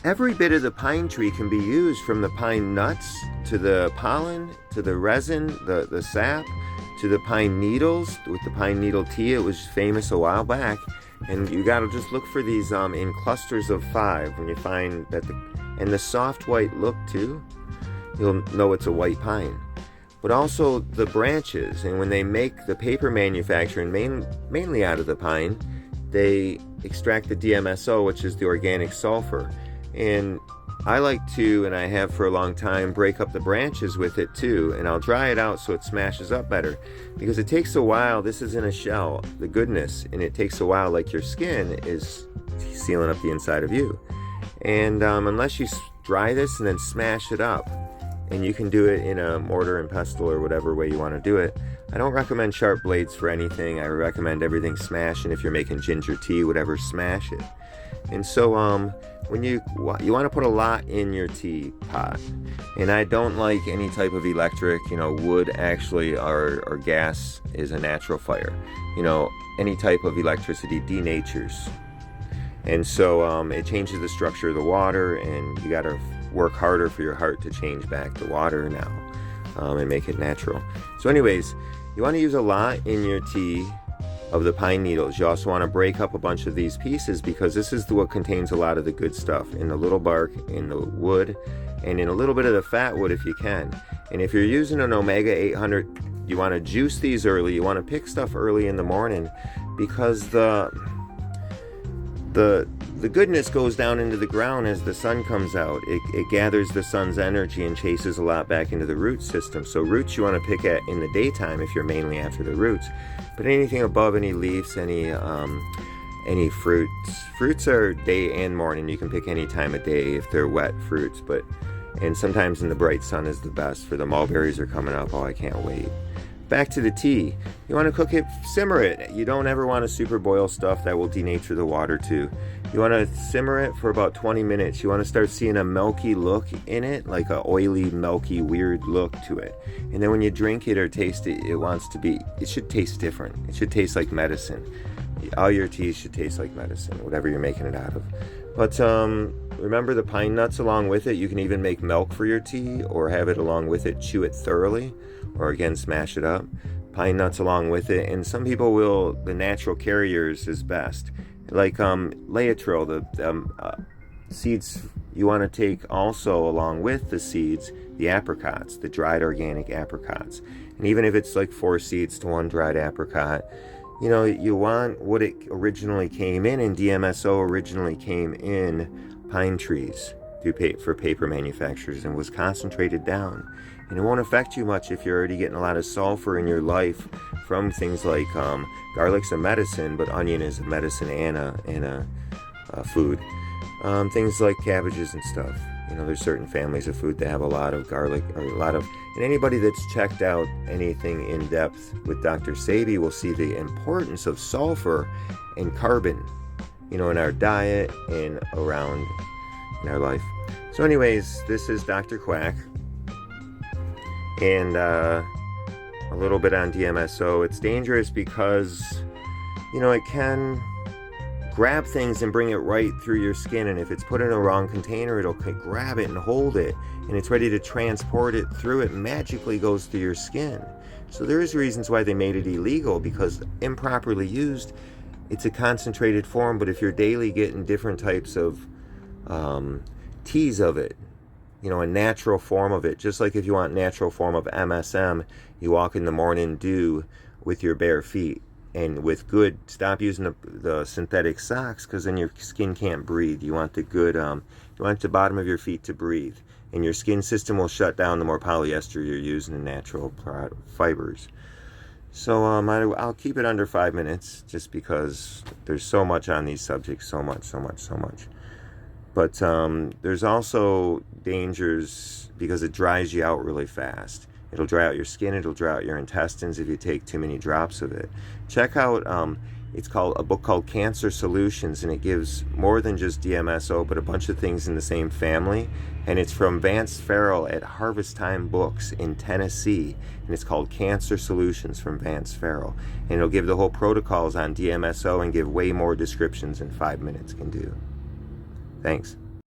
Every bit of the pine tree can be used, from the pine nuts to the pollen to the resin, the sap, to the pine needles. With the pine needle tea, it was famous a while back. And you gotta just look for these in clusters of 5. When you find that and the soft white look too, you'll know it's a white pine. But also the branches, and when they make the paper manufacturing mainly out of the pine, they extract the DMSO, which is the organic sulfur. And I like to, and I have for a long time, break up the branches with it too, and I'll dry it out so it smashes up better, because it takes a while. This is in a shell, the goodness, and it takes a while, like your skin is sealing up the inside of you. And unless you dry this and then smash it up, and you can do it in a mortar and pestle or whatever way you want to do it. I don't recommend sharp blades for anything. I recommend everything smashed, and if you're making ginger tea, whatever, smash it. And so when you want to put a lot in your teapot, and I don't like any type of electric, wood actually, or gas is a natural fire. Any type of electricity denatures. And so it changes the structure of the water, and you got to work harder for your heart to change back the water now and make it natural. So anyways, you want to use a lot in your tea of the pine needles. You also want to break up a bunch of these pieces, because this is what contains a lot of the good stuff in the little bark, in the wood, and in a little bit of the fat wood if you can. And if you're using an Omega 800, you want to juice these early. You want to pick stuff early in the morning, because the goodness goes down into the ground as the sun comes out. It gathers the sun's energy and chases a lot back into the root system. So roots you want to pick at in the daytime if you're mainly after the roots. But anything above, any leaves, any fruits are day and morning. You can pick any time of day if they're wet fruits. And sometimes in the bright sun is the best. For the mulberries are coming up. Oh, I can't wait. Back to the tea. You want to cook it, simmer it. You don't ever want to super boil stuff. That will denature the water too. You want to simmer it for about 20 minutes. You want to start seeing a milky look in it, like a oily, milky, weird look to it. And then when you drink it or taste it, it should taste different. It should taste like medicine. All your teas should taste like medicine, whatever you're making it out of. But remember the pine nuts along with it. You can even make milk for your tea, or have it along with it, chew it thoroughly, or again, smash it up. Pine nuts along with it. And some people the natural carriers is best. Like Laetrile, the seeds you want to take also along with the seeds, the apricots, the dried organic apricots. And even if it's like 4 seeds to 1 dried apricot, you want what it originally came in, and DMSO originally came in pine trees for paper manufacturers, and was concentrated down. And it won't affect you much if you're already getting a lot of sulfur in your life from things like garlic's a medicine, but onion is a medicine and a food. Things like cabbages and stuff. There's certain families of food that have a lot of garlic, or and anybody that's checked out anything in depth with Dr. Sebi will see the importance of sulfur and carbon, in our diet and around in our life. So anyways, this is Dr. Quack, and a little bit on DMSO. It's dangerous because, it can grab things and bring it right through your skin, and if it's put in a wrong container, it'll grab it and hold it, and it's ready to transport it through it, magically goes through your skin. So there's reasons why they made it illegal, because improperly used, it's a concentrated form. But if you're daily getting different types of teas of it, a natural form of it, just like if you want natural form of MSM, you walk in the morning dew with your bare feet. And with good, stop using the synthetic socks, because then your skin can't breathe. You want the good, you want the bottom of your feet to breathe. And your skin system will shut down the more polyester you're using in natural fibers. So I'll keep it under 5 minutes, just because there's so much on these subjects, so much. But there's also dangers, because it dries you out really fast. It'll dry out your skin, it'll dry out your intestines if you take too many drops of it. Check out, it's called a book called Cancer Solutions, and it gives more than just DMSO, but a bunch of things in the same family. And it's from Vance Farrell at Harvest Time Books in Tennessee, and it's called Cancer Solutions from Vance Farrell. And it'll give the whole protocols on DMSO and give way more descriptions than 5 minutes can do. Thanks.